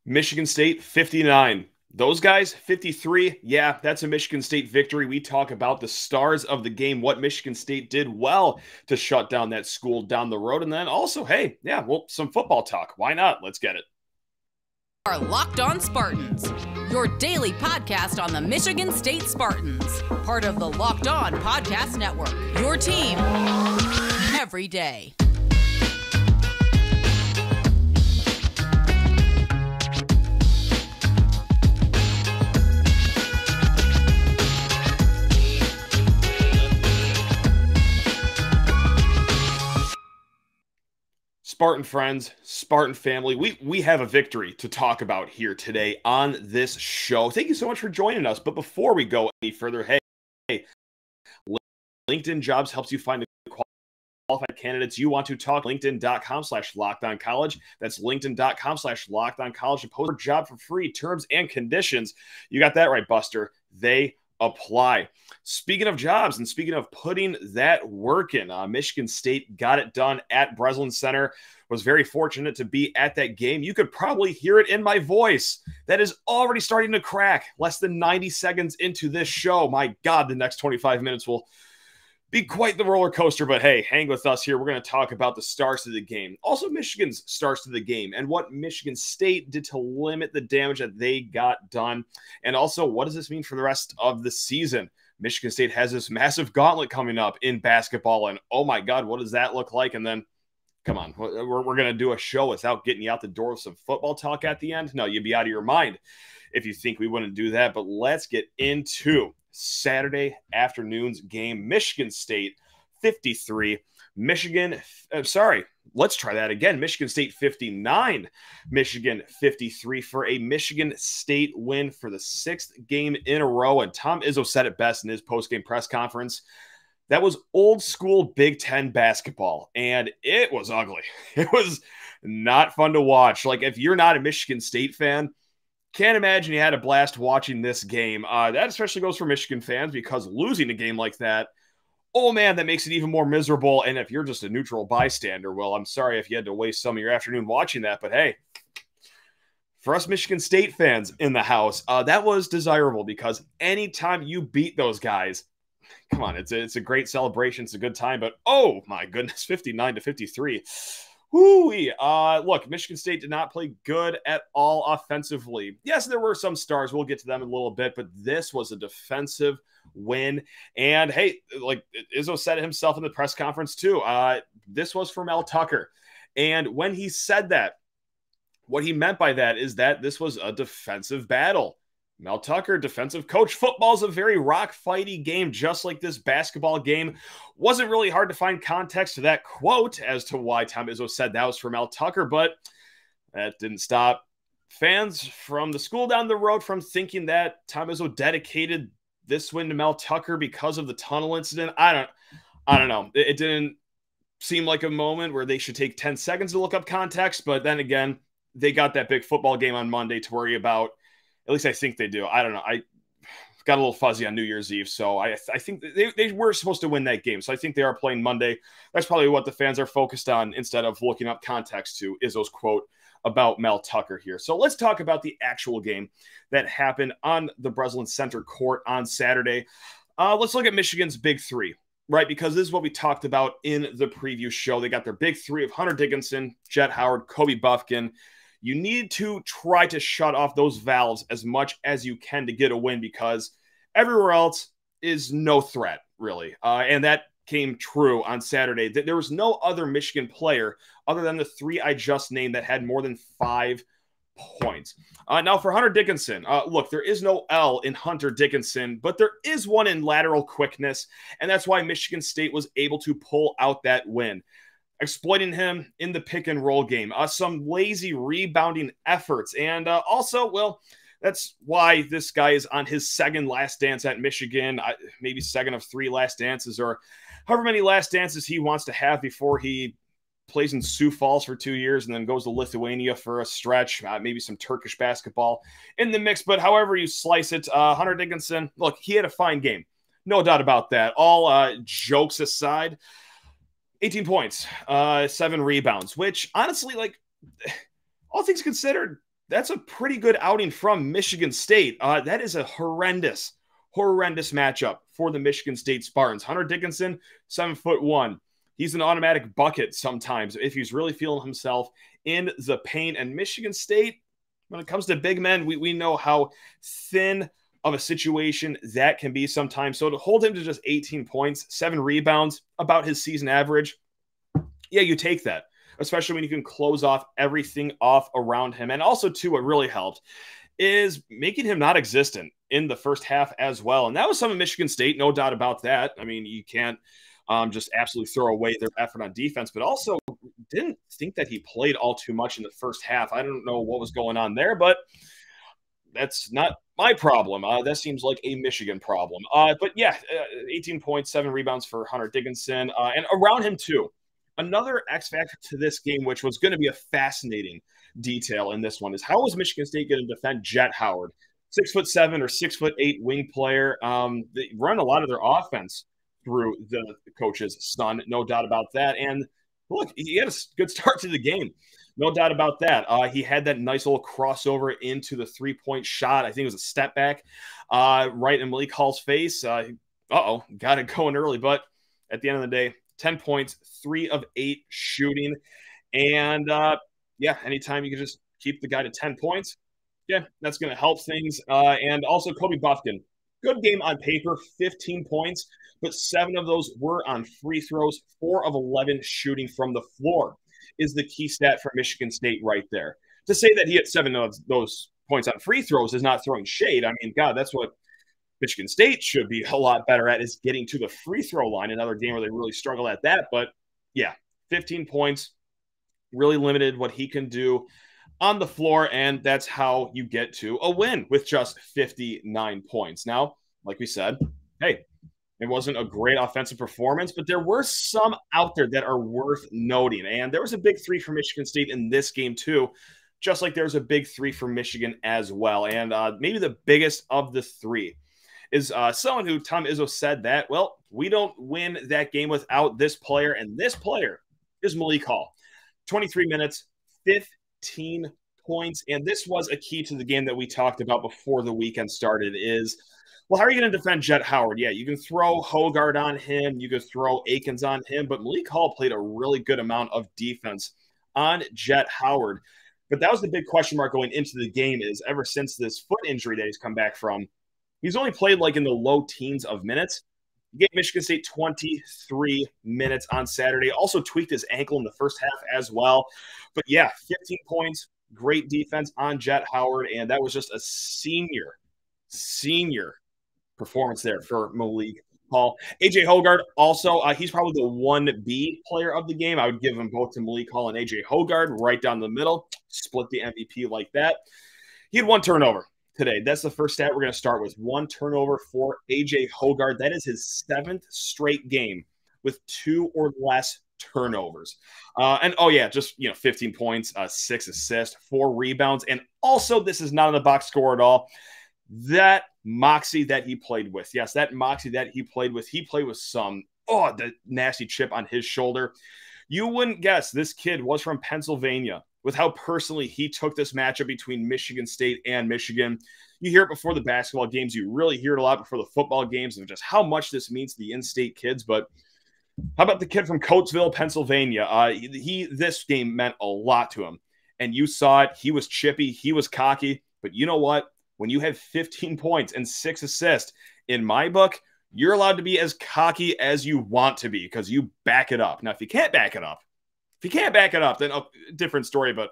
Michigan State 59. Those guys 53. Yeah, that's a Michigan State victory. We talk about the stars of the game, what Michigan State did well to shut down that school down the road. And then also, hey, yeah, well, some football talk. Why not? Let's get it. Are Locked On Spartans, your daily podcast on the Michigan State Spartans, part of the Locked On Podcast Network, your team every day. Spartan friends, Spartan family, we have a victory to talk about here today on this show. Thank you so much for joining us. But before we go any further, hey, LinkedIn Jobs helps you find the qualified candidates you want to talk. LinkedIn.com/LockedOnCollege. That's LinkedIn.com/LockedOnCollege. And post your job for free. Terms and conditions. You got that right, Buster. They apply. Speaking of jobs and speaking of putting that work in, Michigan State got it done at Breslin Center. Was very fortunate to be at that game. You could probably hear it in my voice. That is already starting to crack. Less than 90 seconds into this show. My God, the next 25 minutes will be quite the roller coaster, but hey, hang with us here. We're going to talk about the stars of the game. Also, Michigan's stars to the game and what Michigan State did to limit the damage that they got done. And also, what does this mean for the rest of the season? Michigan State has this massive gauntlet coming up in basketball, and oh my God, what does that look like? And then, come on, we're going to do a show without getting you out the door with some football talk at the end? No, you'd be out of your mind if you think we wouldn't do that. But let's get into Saturday afternoon's game. Michigan State 53. Let's try that again. Michigan State 59. Michigan 53 for a Michigan State win for the 6th game in a row. And Tom Izzo said it best in his post-game press conference. That was old school Big Ten basketball, and it was ugly. It was not fun to watch. Like, if you're not a Michigan State fan, can't imagine you had a blast watching this game. That especially goes for Michigan fans, because losing a game like that, oh man, that makes it even more miserable. And if you're just a neutral bystander, well, I'm sorry if you had to waste some of your afternoon watching that, but hey, for us Michigan State fans in the house, that was desirable, because anytime you beat those guys, come on, it's a great celebration. It's a good time, but oh my goodness, 59-53. Woo-wee. Look, Michigan State did not play good at all offensively. Yes, there were some stars. We'll get to them in a little bit, but this was a defensive win. And hey, like Izzo said it himself in the press conference too, this was for Mel Tucker. And when he said that, what he meant by that is that this was a defensive battle. Mel Tucker, defensive coach. Football's a very rock-fighty game, just like this basketball game. Wasn't really hard to find context to that quote as to why Tom Izzo said that was for Mel Tucker, but that didn't stop fans from the school down the road from thinking that Tom Izzo dedicated this win to Mel Tucker because of the tunnel incident. I don't know. It didn't seem like a moment where they should take 10 seconds to look up context, but then again, they got that big football game on Monday to worry about. At least I think they do. I don't know. I got a little fuzzy on New Year's Eve, so I think they were supposed to win that game. So I think they are playing Monday. That's probably what the fans are focused on instead of looking up context to Izzo's quote about Mel Tucker here. So let's talk about the actual game that happened on the Breslin Center court on Saturday. Let's look at Michigan's big three, right? Because this is what we talked about in the preview show. They got their big three of Hunter Dickinson, Jett Howard, Kobe Buffkin. You need to try to shut off those valves as much as you can to get a win, because everywhere else is no threat, really. And that came true on Saturday. There was no other Michigan player other than the three I just named that had more than 5 points. Now, for Hunter Dickinson, look, there is no L in Hunter Dickinson, but there is one in lateral quickness, and that's why Michigan State was able to pull out that win. Exploiting him in the pick and roll game, some lazy rebounding efforts. And also, well, that's why this guy is on his second last dance at Michigan, maybe second of 3 last dances, or however many last dances he wants to have before he plays in Sioux Falls for 2 years and then goes to Lithuania for a stretch, maybe some Turkish basketball in the mix. But however you slice it, Hunter Dickinson, look, he had a fine game. No doubt about that. All jokes aside, 18 points, 7 rebounds, which honestly, like, all things considered, that's a pretty good outing from Michigan State. That is a horrendous matchup for the Michigan State Spartans. Hunter Dickinson, 7'1". He's an automatic bucket sometimes if he's really feeling himself in the paint. And Michigan State, when it comes to big men, we know how thin of a situation that can be sometimes. So to hold him to just 18 points, 7 rebounds, about his season average, yeah, you take that, especially when you can close off everything off around him. And also, too, what really helped is making him not existent in the first half as well. And that was some of Michigan State, no doubt about that. I mean, you can't just absolutely throw away their effort on defense, but also didn't think that he played all too much in the first half. I don't know what was going on there, but that's not my problem. That seems like a Michigan problem. But yeah, 18 points, 7 rebounds for Hunter Dickinson. And around him, too, another X factor to this game, which was going to be a fascinating detail in this one, is how was Michigan State going to defend Jet Howard? 6'7" or 6'8" wing player. They run a lot of their offense through the coach's son, no doubt about that. And look, he had a good start to the game. No doubt about that. He had that nice little crossover into the 3-point shot. I think it was a step back right in Malik Hall's face. Got it going early. But at the end of the day, 10 points, 3 of 8 shooting. And, anytime you can just keep the guy to 10 points, that's going to help things. And also Kobe Buffkin. Good game on paper, 15 points, but 7 of those were on free throws, 4 of 11 shooting from the floor is the key stat for Michigan State right there. To say that he had 7 of those points on free throws is not throwing shade. I mean, God, that's what Michigan State should be a lot better at, is getting to the free throw line. Another game where they really struggle at that. But, 15 points, really limited what he can do on the floor, and that's how you get to a win with just 59 points. Now, like we said, hey, it wasn't a great offensive performance, but there were some out there that are worth noting. And there was a big 3 for Michigan State in this game, too, just like there was a big 3 for Michigan as well. And maybe the biggest of the 3 is someone who Tom Izzo said that, well, we don't win that game without this player, and this player is Malik Hall. 23 minutes, 15 points, and this was a key to the game that we talked about before the weekend started is, well, how are you going to defend Jet Howard? Yeah, you can throw Hoggard on him. You can throw Akins on him. But Malik Hall played a really good amount of defense on Jet Howard. But that was the big question mark going into the game, is ever since this foot injury that he's come back from, he's only played like in the low teens of minutes. He gave Michigan State 23 minutes on Saturday. Also tweaked his ankle in the first half as well. But 15 points, great defense on Jet Howard. And that was just a senior performance there for Malik Hall. AJ Hoggard also, he's probably the 1B player of the game. I would give them both to Malik Hall and AJ Hoggard right down the middle. Split the MVP like that. He had 1 turnover today. That's the first stat we're going to start with. 1 turnover for AJ Hoggard. That is his 7th straight game with 2 or less turnovers. 15 points, 6 assists, 4 rebounds. And also, this is not on the box score at all. That moxie that he played with. Yes, that moxie that he played with. He played with some, the nasty chip on his shoulder. You wouldn't guess this kid was from Pennsylvania with how personally he took this matchup between Michigan State and Michigan. You hear it before the basketball games. You really hear it a lot before the football games of just how much this means to the in-state kids. But how about the kid from Coatesville, Pennsylvania? This game meant a lot to him. And you saw it. He was chippy. He was cocky. But you know what? When you have 15 points and 6 assists, in my book, you're allowed to be as cocky as you want to be because you back it up. Now, if you can't back it up, then different story. But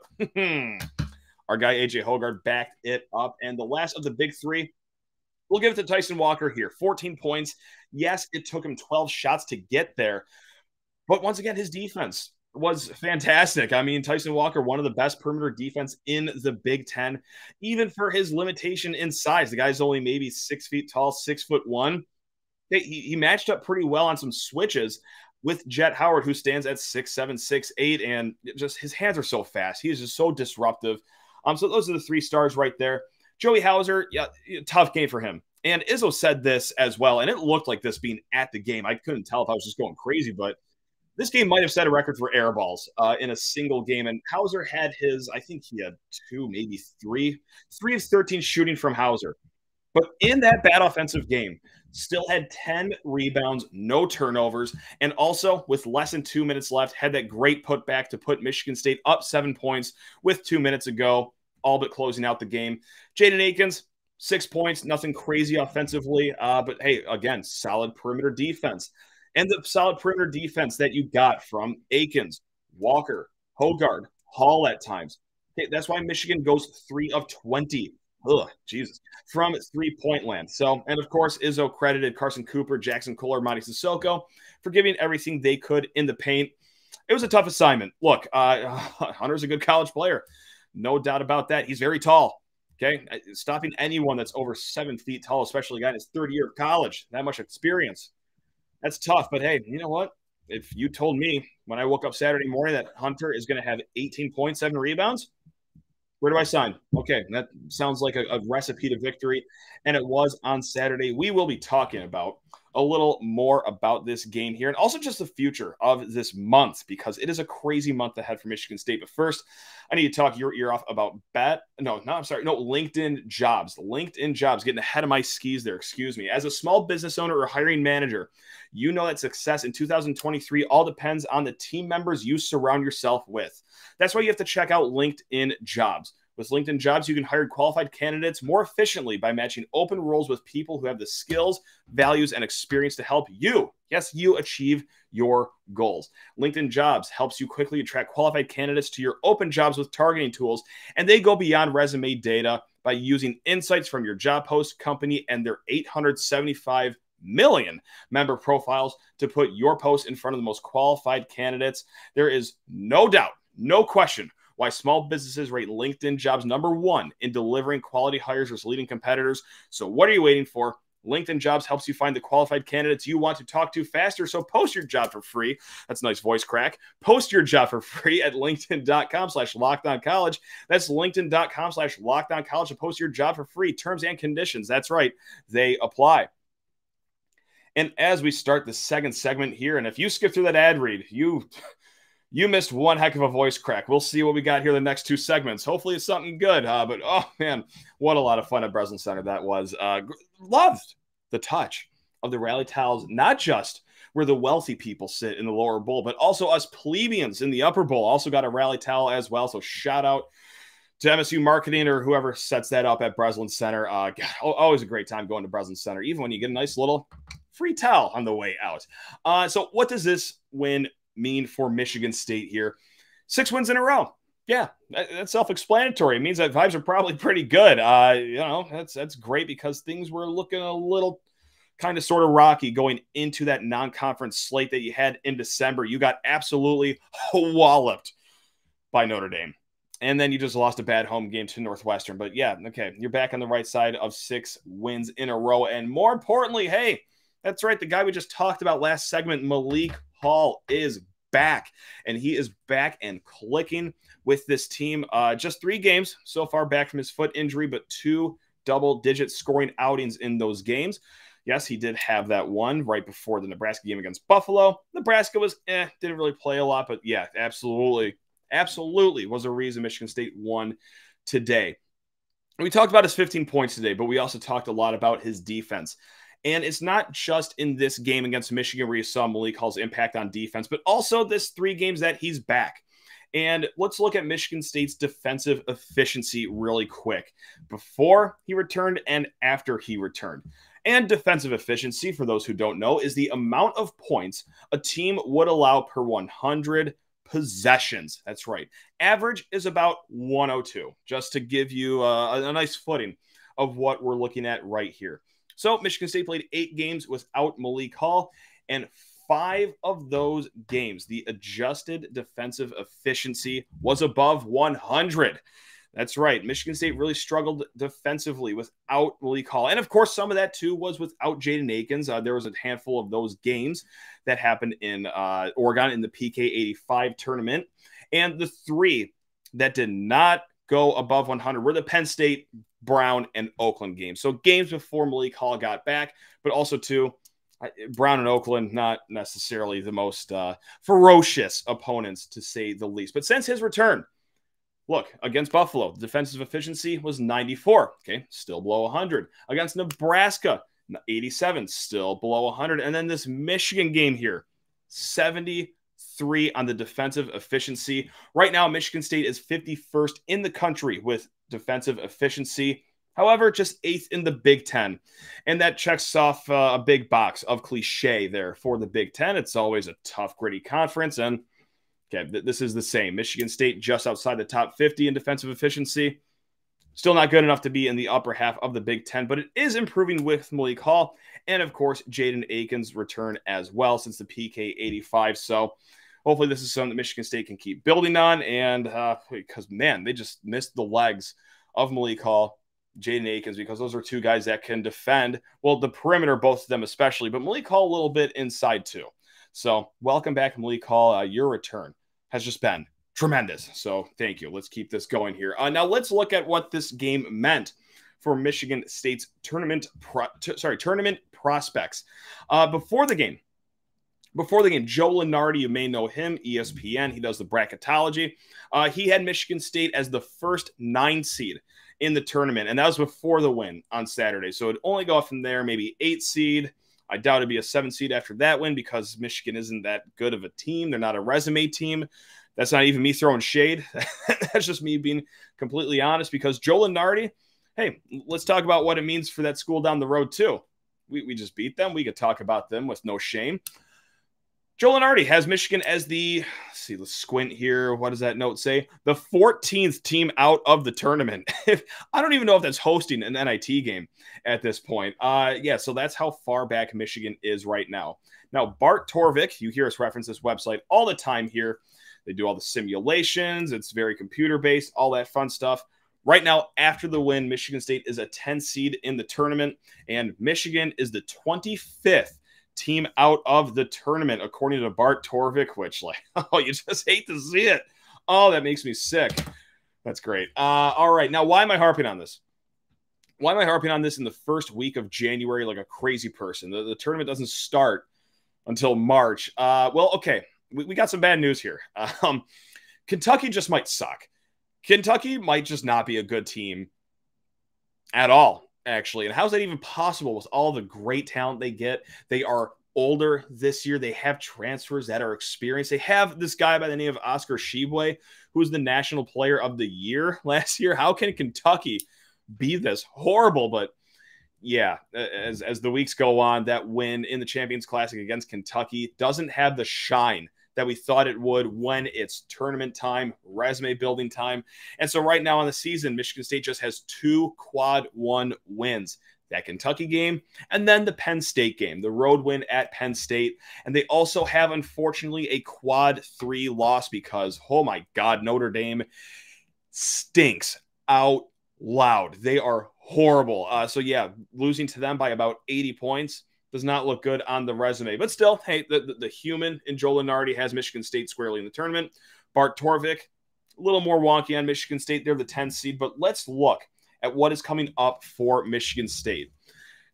our guy, AJ Hoggard, backed it up. And the last of the big 3, we'll give it to Tyson Walker here. 14 points. Yes, it took him 12 shots to get there. But once again, his defense was fantastic. I mean, Tyson Walker, one of the best perimeter defense in the Big Ten, even for his limitation in size. The guy's only maybe 6 feet tall, 6'1". He matched up pretty well on some switches with Jet Howard, who stands at 6'7", 6'8", and just his hands are so fast. He is just so disruptive. So those are the 3 stars right there. Joey Hauser, tough game for him. And Izzo said this as well, and it looked like this being at the game. I couldn't tell if I was just going crazy, but This game might have set a record for air balls in a single game, and Hauser had his, I think he had two, maybe three of 13 shooting from Hauser. But in that bad offensive game, still had 10 rebounds, no turnovers, and also with less than 2 minutes left, had that great putback to put Michigan State up 7 points with 2 minutes ago, all but closing out the game. Jaden Akins, 6 points, nothing crazy offensively, but hey, again, solid perimeter defense. And the solid perimeter defense that you got from Akins, Walker, Hoggard, Hall at times. Okay, that's why Michigan goes 3 of 20. Ugh, Jesus. From 3-point land. So, and of course, Izzo credited Carson Cooper, Jackson Kohler, Monty Sissoko for giving everything they could in the paint. It was a tough assignment. Look, Hunter's a good college player. No doubt about that. He's very tall. Okay. Stopping anyone that's over 7 feet tall, especially a guy in his third year of college, that much experience. That's tough. But hey, you know what? If you told me when I woke up Saturday morning that Hunter is going to have 18.7 rebounds, where do I sign? Okay, that sounds like a recipe to victory, and it was on Saturday. We will be talking about a little more about this game here and also just the future of this month because it is a crazy month ahead for Michigan State. But first, I need to talk your ear off about LinkedIn Jobs. LinkedIn Jobs, getting ahead of my skis there, excuse me. As a small business owner or hiring manager, you know that success in 2023 all depends on the team members you surround yourself with. That's why you have to check out LinkedIn Jobs. With LinkedIn Jobs, you can hire qualified candidates more efficiently by matching open roles with people who have the skills, values, and experience to help you, yes, you achieve your goals. LinkedIn Jobs helps you quickly attract qualified candidates to your open jobs with targeting tools, and they go beyond resume data by using insights from your job post, company, and their 875 million member profiles to put your post in front of the most qualified candidates. There is no doubt, no question, why small businesses rate LinkedIn Jobs #1 in delivering quality hires versus leading competitors. So what are you waiting for? LinkedIn Jobs helps you find the qualified candidates you want to talk to faster. So post your job for free. That's a nice voice crack. Post your job for free at linkedin.com/lockedoncollege. That's linkedin.com/lockedoncollege to post your job for free. Terms and conditions. That's right. They apply. And as we start the second segment here, and if you skip through that ad read, you missed one heck of a voice crack. We'll see what we got here the next 2 segments. Hopefully it's something good. But, oh, man, what a lot of fun at Breslin Center that was. Loved the touch of the rally towels, not just where the wealthy people sit in the lower bowl, but also us plebeians in the upper bowl also got a rally towel as well. So shout out to MSU marketing or whoever sets that up at Breslin Center. God, always a great time going to Breslin Center, even when you get a nice little free towel on the way out. So what does this win mean for Michigan State here? 6 wins in a row. Yeah, that's self-explanatory. It means that vibes are probably pretty good. That's great because things were looking a little kind of sort of rocky going into that non-conference slate that you had in December. You got absolutely walloped by Notre Dame. And then you just lost a bad home game to Northwestern. But yeah, okay, you're back on the right side of 6 wins in a row. And more importantly, hey, that's right, the guy we just talked about last segment, Malik Hall, is back. And he is back and clicking with this team. Just 3 games so far back from his foot injury, but 2 double-digit scoring outings in those games. Yes, he did have that one right before the Nebraska game against Buffalo. Nebraska was didn't really play a lot, but yeah, absolutely was a reason Michigan State won today. We talked about his 15 points today, but we also talked a lot about his defense. And it's not just in this game against Michigan where you saw Malik Hall's impact on defense, but also this 3 games that he's back. And let's look at Michigan State's defensive efficiency really quick, before he returned and after he returned. And defensive efficiency, for those who don't know, is the amount of points a team would allow per 100 possessions. That's right. Average is about 102, just to give you a nice footing of what we're looking at right here. So Michigan State played 8 games without Malik Hall, and 5 of those games, the adjusted defensive efficiency was above 100. That's right. Michigan State really struggled defensively without Malik Hall. And, of course, some of that, too, was without Jaden Akins. There was a handful of those games that happened in Oregon in the PK85 tournament. And the 3 that did not go above 100 were the Penn State, Brown, and Oakland games. So games before Malik Hall got back, but also, too, Brown and Oakland, not necessarily the most ferocious opponents, to say the least. But since his return, look, against Buffalo, the defensive efficiency was 94. Okay, still below 100. Against Nebraska, 87, still below 100. And then this Michigan game here, 73 on the defensive efficiency. Right now, Michigan State is 51st in the country with defensive efficiency. However, just 8th in the Big Ten. And that checks off a big box of cliche there for the Big Ten. It's always a tough, gritty conference. And okay, this is the same. Michigan State just outside the top 50 in defensive efficiency. Still not good enough to be in the upper half of the Big Ten, but it is improving with Malik Hall. And, of course, Jaden Akins' return as well since the PK 85. So hopefully this is something that Michigan State can keep building on. And because, man, they just missed the legs of Malik Hall, Jaden Akins, because those are two guys that can defend, well, the perimeter, both of them especially, but Malik Hall a little bit inside too. So welcome back, Malik Hall. Your return has just been tremendous. So thank you. Let's keep this going here. Now let's look at what this game meant for Michigan State's tournament prospects. Before the game, Joe Lunardi, you may know him, ESPN. He does the bracketology. He had Michigan State as the first 9 seed in the tournament, and that was before the win on Saturday. So it'd only go from there, maybe 8 seed. I doubt it'd be a 7 seed after that win because Michigan isn't that good of a team. They're not a resume team. That's not even me throwing shade. That's just me being completely honest, because Joe Lunardi, hey, let's talk about what it means for that school down the road too. We just beat them. We could talk about them with no shame. Joe Lunardi has Michigan as the, let's squint here. What does that note say? The 14th team out of the tournament. I don't even know if that's hosting an NIT game at this point. Yeah, so that's how far back Michigan is right now. Now, Bart Torvik, you hear us reference this website all the time here. They do all the simulations. It's very computer-based, all that fun stuff. Right now, after the win, Michigan State is a 10 seed in the tournament, and Michigan is the 25th team out of the tournament, according to Bart Torvik, which, like, oh, you just hate to see it. Oh, that makes me sick. That's great. All right. Now, why am I harping on this? Why am I harping on this in the first week of January like a crazy person? The tournament doesn't start until March. Well, okay. We got some bad news here. Kentucky just might suck. Kentucky might just not be a good team at all, actually. And how's that even possible with all the great talent they get? They are older this year. They have transfers that are experienced. They have this guy by the name of Oscar Tshiebwe, who was the National Player of the Year last year. How can Kentucky be this horrible? But yeah, as the weeks go on, that win in the Champions Classic against Kentucky doesn't have the shine that we thought it would when it's tournament time, resume building time. And so right now on the season, Michigan State just has 2 quad 1 wins. That Kentucky game, and then the Penn State game, the road win at Penn State. And they also have, unfortunately, a quad 3 loss because, oh my God, Notre Dame stinks out loud. They are horrible. So yeah, losing to them by about 80 points does not look good on the resume. But still, hey, the human in Joe Lunardi has Michigan State squarely in the tournament. Bart Torvik, a little more wonky on Michigan State. They're the 10th seed. But let's look at what is coming up for Michigan State.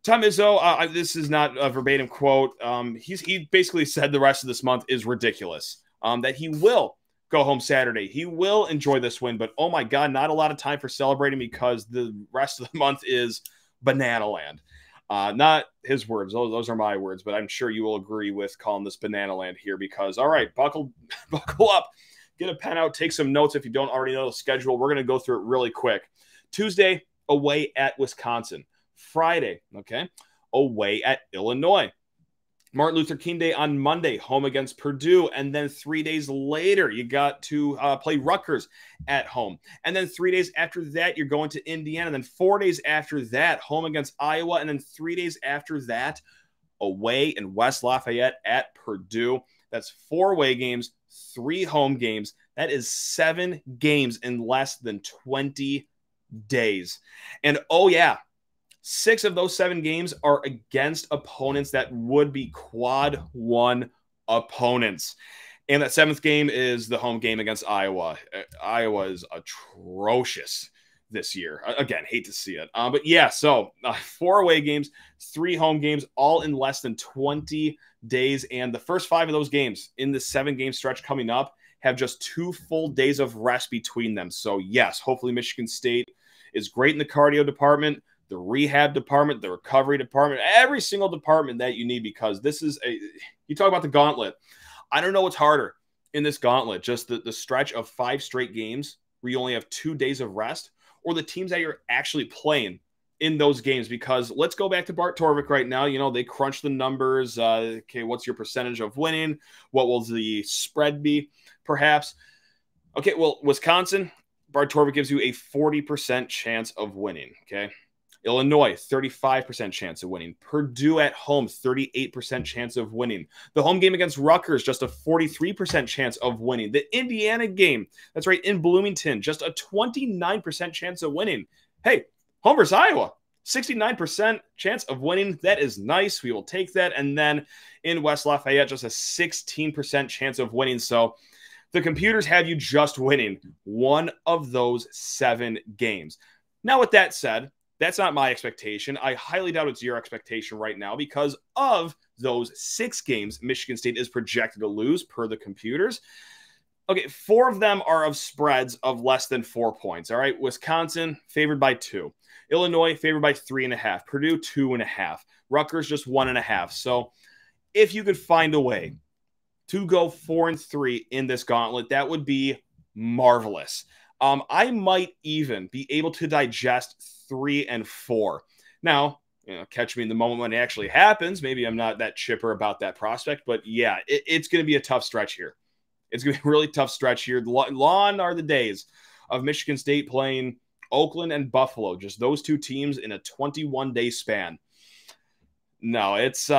Tom Izzo, this is not a verbatim quote. He basically said the rest of this month is ridiculous, that he will go home Saturday. He will enjoy this win, but oh my God, not a lot of time for celebrating because the rest of the month is banana land. Not his words. Those are my words, but I'm sure you will agree with calling this banana land here because, all right, buckle up, get a pen out, take some notes if you don't already know the schedule. We're going to go through it really quick. Tuesday, away at Wisconsin. Friday, okay, away at Illinois. Martin Luther King Day on Monday, home against Purdue. And then 3 days later, you got to play Rutgers at home. And then 3 days after that, you're going to Indiana. And then 4 days after that, home against Iowa. And then 3 days after that, away in West Lafayette at Purdue. That's 4 away games, 3 home games. That is 7 games in less than 20 days. And oh yeah, 6 of those 7 games are against opponents that would be quad 1 opponents. And that 7th game is the home game against Iowa. Iowa is atrocious this year. Again, hate to see it. But yeah, so 4 away games, 3 home games, all in less than 20 days. And the first 5 of those games in the 7-game stretch coming up have just 2 full days of rest between them. So yes, hopefully Michigan State is great in the cardio department, the rehab department, the recovery department, every single department that you need, because this is you talk about the gauntlet. I don't know what's harder in this gauntlet, just the stretch of 5 straight games where you only have 2 days of rest, or the teams that you're actually playing in those games. Because let's go back to Bart Torvik right now. You know, they crunch the numbers. Okay, what's your percentage of winning? What will the spread be, perhaps? Okay, well, Wisconsin, Bart Torvik gives you a 40% chance of winning, okay? Illinois, 35% chance of winning. Purdue at home, 38% chance of winning. The home game against Rutgers, just a 43% chance of winning. The Indiana game, that's right, in Bloomington, just a 29% chance of winning. Hey, home versus Iowa, 69% chance of winning. That is nice. We will take that. And then in West Lafayette, just a 16% chance of winning. So the computers have you just winning 1 of those 7 games. Now, with that said, that's not my expectation. I highly doubt it's your expectation right now, because of those 6 games Michigan State is projected to lose per the computers. Okay, 4 of them are of spreads of less than 4 points. All right, Wisconsin favored by 2. Illinois favored by 3.5. Purdue 2.5. Rutgers just 1.5. So if you could find a way to go 4-3 in this gauntlet, that would be marvelous. I might even be able to digest 3-4. Now, you know, catch me in the moment when it actually happens. Maybe I'm not that chipper about that prospect, but yeah, it's going to be a tough stretch here. It's going to be a really tough stretch here. Long are the days of Michigan State playing Oakland and Buffalo, just those 2 teams in a 21-day span. No, it's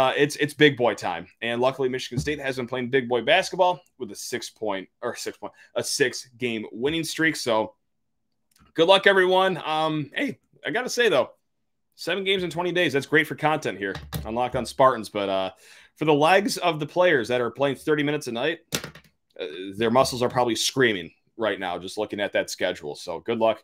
big boy time. And luckily Michigan State has been playing big boy basketball with a 6-game winning streak. So good luck, everyone. Hey, I got to say though, 7 games in 20 days, that's great for content here on Locked On Spartans. But for the legs of the players that are playing 30 minutes a night, their muscles are probably screaming right now, just looking at that schedule. So good luck,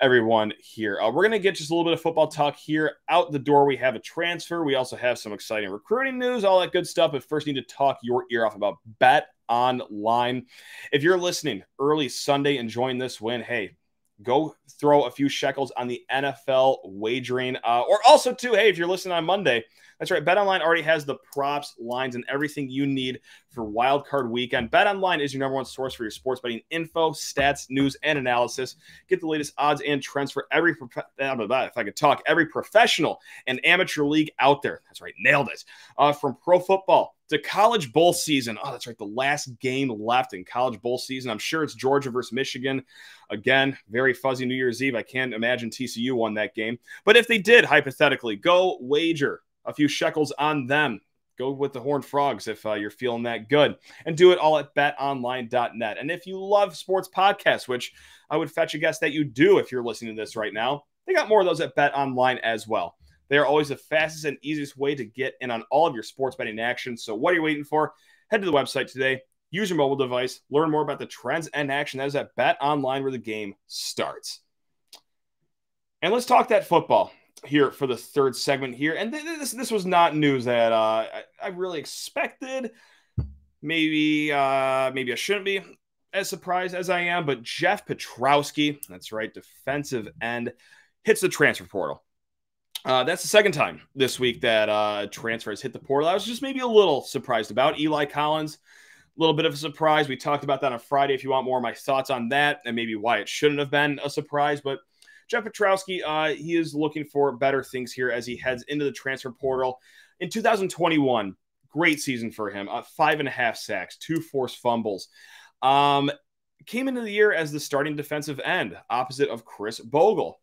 everyone, here. We're going to get just a little bit of football talk here. Out the door, we have a transfer. We also have some exciting recruiting news, all that good stuff. But first, need to talk your ear off about BetOnline. If you're listening early Sunday enjoying this win, hey, go throw a few shekels on the NFL wagering. Or also, too, hey, if you're listening on Monday, that's right, BetOnline already has the props, lines, and everything you need for Wild Card Weekend. BetOnline is your #1 source for your sports betting info, stats, news, and analysis. Get the latest odds and trends for every professional and amateur league out there. That's right, nailed it. From pro football to college bowl season. Oh, that's right, the last game left in college bowl season. I'm sure it's Georgia versus Michigan. Again, very fuzzy New Year's Eve. I can't imagine TCU won that game. But if they did, hypothetically, go wager a few shekels on them. Go with the Horned Frogs if you're feeling that good. And do it all at betonline.net. And if you love sports podcasts, which I would fetch a guess that you do if you're listening to this right now, they got more of those at BetOnline as well. They are always the fastest and easiest way to get in on all of your sports betting action. So what are you waiting for? Head to the website today. Use your mobile device. Learn more about the trends and action that is at BetOnline, where the game starts. And let's talk that football here for the third segment here. And this was not news that I really expected. Maybe I shouldn't be as surprised as I am, but Jeff Pietrowski, that's right, defensive end, hits the transfer portal. That's the second time this week that transfer has hit the portal. I was just maybe a little surprised about Eli Collins. A little bit of a surprise. We talked about that on Friday. If you want more of my thoughts on that and maybe why it shouldn't have been a surprise, but Jeff Pietrowski, he is looking for better things here as he heads into the transfer portal. In 2021, great season for him. 5.5 sacks, 2 forced fumbles. Came into the year as the starting defensive end, opposite of Chris Bogle,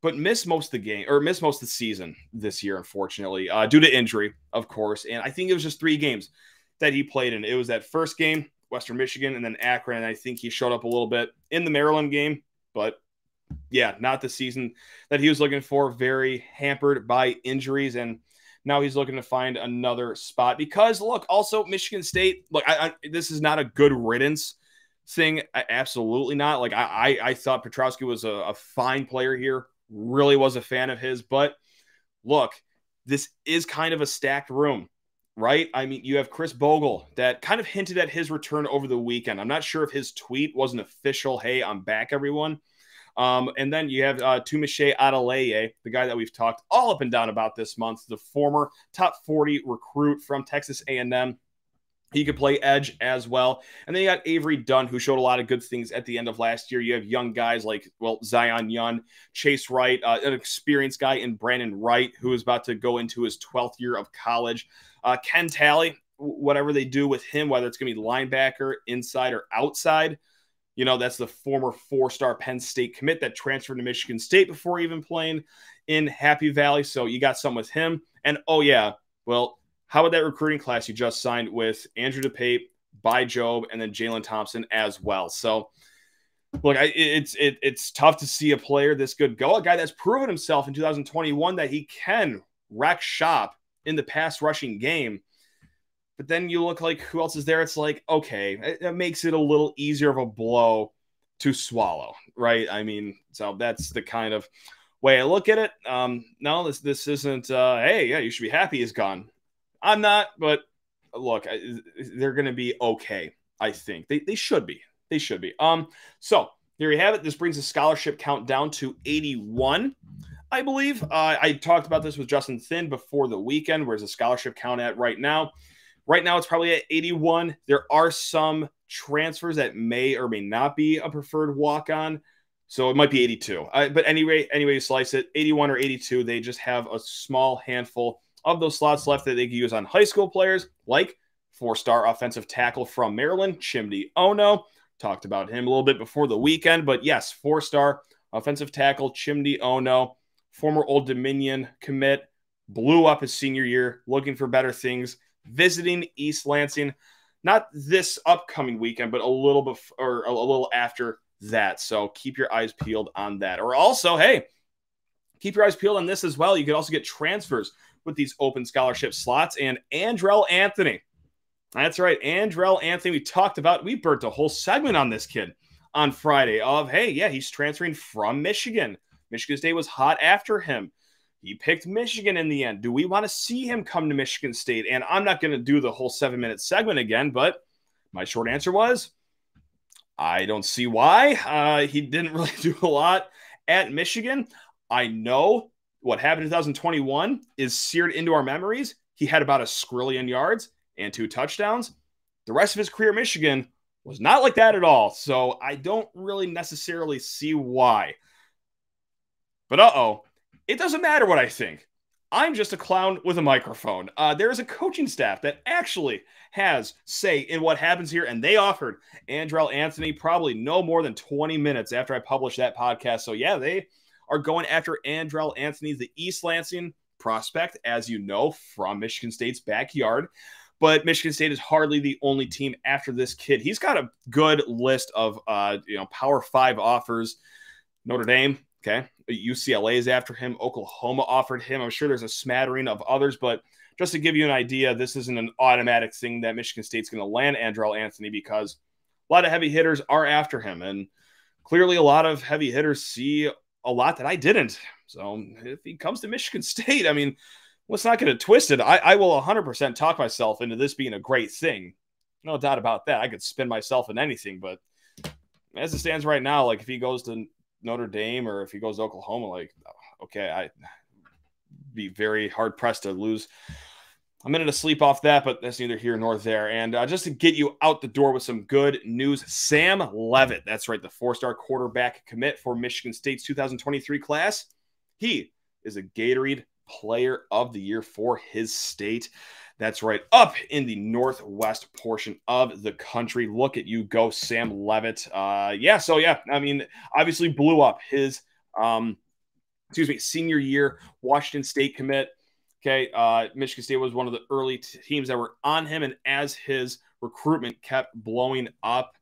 but missed most of the season this year, unfortunately, due to injury, of course. And I think it was just 3 games that he played in. It was that first game, Western Michigan, and then Akron. And I think he showed up a little bit in the Maryland game, but yeah, not the season that he was looking for. Very hampered by injuries, and now he's looking to find another spot. Because, look, also Michigan State, look, this is not a good riddance thing, absolutely not. Like I thought Pietrowski was a fine player here, really was a fan of his, but look, this is kind of a stacked room, right? I mean, you have Chris Bogle that kind of hinted at his return over the weekend. I'm not sure if his tweet was an official, hey, I'm back, everyone. And then you have Tumishe Adeleye, the guy that we've talked all up and down about this month, the former top 40 recruit from Texas A&M. He could play edge as well. And then you got Avery Dunn, who showed a lot of good things at the end of last year. You have young guys like, well, Zion Young, Chase Wright, an experienced guy in Brandon Wright, who is about to go into his 12th year of college. Ken Talley, whatever they do with him, whether it's going to be linebacker, inside, or outside, you know, that's the former four-star Penn State commit that transferred to Michigan State before even playing in Happy Valley. So you got some with him. And, oh, yeah, well, how about that recruiting class you just signed with Andrew DePape, By Job, and then Jalen Thompson as well? So, look, it's tough to see a player this good go. A guy that's proven himself in 2021 that he can wreck shop in the pass rushing game. But then you look like who else is there? It's like, okay, it makes it a little easier of a blow to swallow, right? I mean, so that's the kind of way I look at it. No, this isn't, hey, yeah, you should be happy he's gone. I'm not, but look, they're going to be okay, I think. They should be. They should be. So there you have it. This brings the scholarship count down to 81, I believe. I talked about this with Justin Thin before the weekend. Where's the scholarship count at right now? Right now, it's probably at 81. There are some transfers that may or may not be a preferred walk-on, so it might be 82. But anyway, you slice it, 81 or 82, they just have a small handful of those slots left that they can use on high school players, like four-star offensive tackle from Maryland, Chimdi Ono. Talked about him a little bit before the weekend, but yes, four-star offensive tackle Chimdi Ono, former Old Dominion commit, blew up his senior year, looking for better things, visiting East Lansing, not this upcoming weekend, but a little after that. So keep your eyes peeled on that. Or also, hey, keep your eyes peeled on this as well. You could also get transfers with these open scholarship slots. And Andrell Anthony. That's right, Andrell Anthony. We burnt a whole segment on this kid on Friday of, hey, yeah, he's transferring from Michigan. Michigan State was hot after him. He picked Michigan in the end. Do we want to see him come to Michigan State? And I'm not going to do the whole 7-minute segment again, but my short answer was, I don't see why. He didn't really do a lot at Michigan. I know what happened in 2021 is seared into our memories. He had about 1 skrillion yards and 2 touchdowns. The rest of his career at Michigan was not like that at all. So I don't really necessarily see why. But it doesn't matter what I think. I'm just a clown with a microphone. There is a coaching staff that actually has say in what happens here, and they offered Andrell Anthony probably no more than 20 minutes after I published that podcast. So yeah, they are going after Andrell Anthony, the East Lansing prospect, as you know, from Michigan State's backyard. But Michigan State is hardly the only team after this kid. He's got a good list of Power 5 offers. Notre Dame, okay. UCLA is after him. Oklahoma offered him. I'm sure there's a smattering of others, but just to give you an idea, this isn't an automatic thing that Michigan State's going to land Andrell Anthony, because a lot of heavy hitters are after him. And clearly a lot of heavy hitters see a lot that I didn't. So if he comes to Michigan State, I mean, let's not get it twisted. I will 100% talk myself into this being a great thing. No doubt about that. I could spin myself in anything, but as it stands right now, like if he goes to Notre Dame or if he goes to Oklahoma, like, okay, I'd be very hard pressed to lose a minute of sleep off that, but that's neither here nor there. And just to get you out the door with some good news, Sam Leavitt, that's right, the 4-star quarterback commit for Michigan State's 2023 class. He is a Gatorade Player of the Year for his state. That's right, up in the northwest portion of the country. Look at you go, Sam Leavitt. I mean, obviously blew up his senior year Washington State commit. Okay, Michigan State was one of the early teams that were on him, and as his recruitment kept blowing up,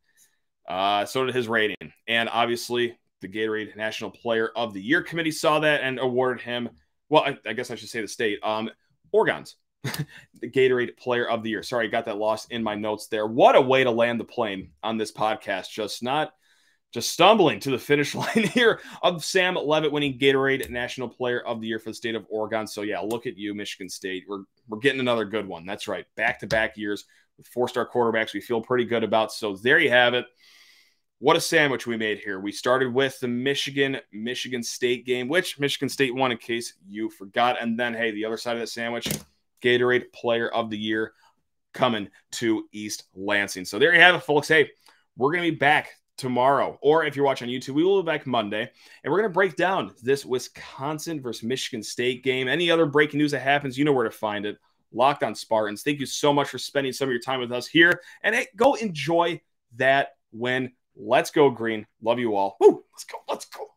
so did his rating. And obviously, the Gatorade National Player of the Year Committee saw that and awarded him, well, I guess I should say the state, Oregon's the Gatorade Player of the Year. Sorry, I got that lost in my notes there. What a way to land the plane on this podcast. Just stumbling to the finish line here of Sam Leavitt winning Gatorade National Player of the Year for the state of Oregon. So yeah, look at you, Michigan State. We're getting another good one. That's right. Back-to-back years with 4-star quarterbacks we feel pretty good about. So there you have it. What a sandwich we made here. We started with the Michigan State game, which Michigan State won in case you forgot. And then, hey, the other side of that sandwich, Gatorade Player of the Year coming to East Lansing. So there you have it, folks. Hey, we're going to be back tomorrow, or if you're watching on YouTube, we will be back Monday, and we're going to break down this Wisconsin versus Michigan State game. Any other breaking news that happens, you know where to find it. Locked on Spartans. Thank you so much for spending some of your time with us here, and hey, go enjoy that win. Let's go green. Love you all. Woo, let's go.